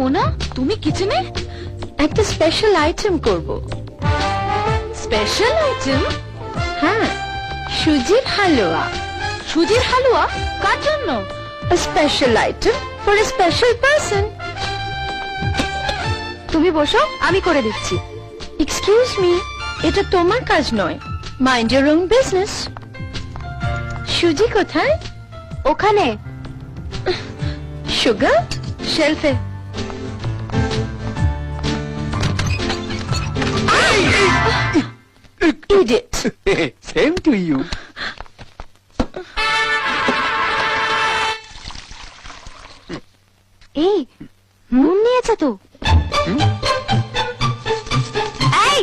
মোনা, তুমি কিচেনে একটা স্পেশাল আইটেম করব। Special item? হ্যাঁ, সুজির হালুয়া। সুজির হালুয়া? কার জন্য? A special item for a special person. তুমি বসো, আমি করে দিচ্ছি। এক্সকিউজ মি, এটা তোমার কাজ নয়। Mind your own business. Suzy কোথায়? ওখানে সুগার শেলফে। ইডিয়েট। Same to you. এই নুন নিয়েছে তো? এই,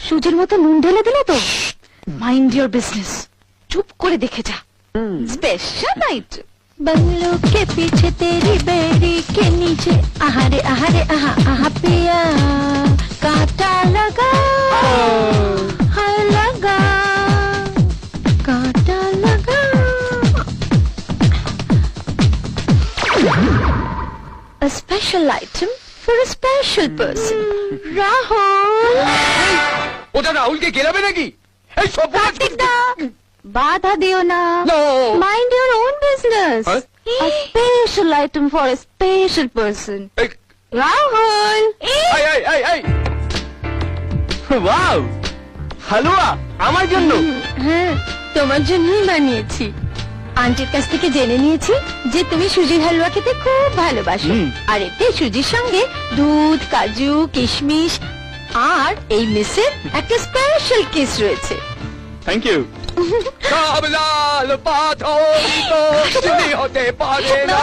সুজির মতো নুন ঢেলে দিলে তো? মাইন্ড ইওর বিজনেস, চুপ করে দেখে যা। Special item. बंगलों के पीछे तेरी बेड़ी के नीचे आहारे आहारे आहा आहा पिया कांटा लगा हाय लगा कांटा लगा। A special item for a special person. Rahul. ওটা রাহুলকে গেলাবে নাকি? এই সব কার্তিক দা, বাধা দিও না। No. Mind your own business. Huh? A special item for a special person. Rahul, এই এই এই এই ওয়াও, হালুয়া আমার জন্য। হ্যাঁ, তোমার জন্যই বানিয়েছি। আন্টির কাছ থেকে জেনে নিয়েছি যে তুমি সুজির হালুয়া খেতে খুব ভালোবাসো। আর এতে সুজির সঙ্গে দুধ, কাজু, কিশমিশ আর এই মিসের একটা স্পেশাল কিস রয়েছে। Thank you. সব লাল পাথরই তো চিনি হতে পারে না।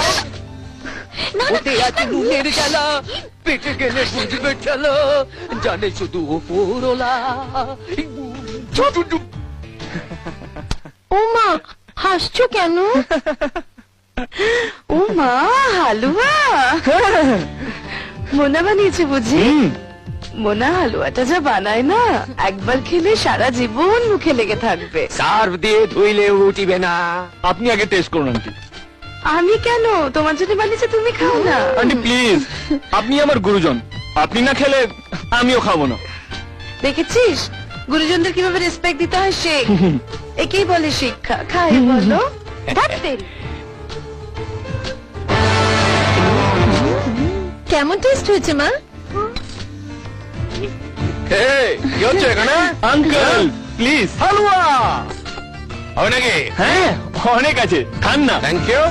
ওতে আছে নুনের জ্বালা, পেটে গেলে বুঝবে ঠেলা, জানে শুধু ওপরওয়ালা। ও মা, হাসছো কেন? ও মা, হালুয়া মোনা বানিয়েছে বুঝি? মোনা হালুয়াটা যা বানায় না, একবার খেলে সারা জীবন মুখে লেগে থাকবে। সার্ফ দিয়ে ধুইলে উঠিবে না। আপনি আগে টেস্ট করুন আন্টি। আমি কেন? তোমার জন্য বানিয়েছে, তুমি খাও না। আন্টি প্লিজ, আপনি আমার গুরুজন, আপনি না খেলে আমিও খাবো না। দেখেছিস গুরুজনদের কিভাবে রেসপেক্ট দিতে হয়, শেখ। একেই বলে শিক্ষা। খাই বলো। কেমন টেস্ট হয়েছে মা? কি হচ্ছে এখানে? আঙ্কেল প্লিজ হালুয়া হবে নাকি? হ্যাঁ অনেক আছে, খান না। Thank you.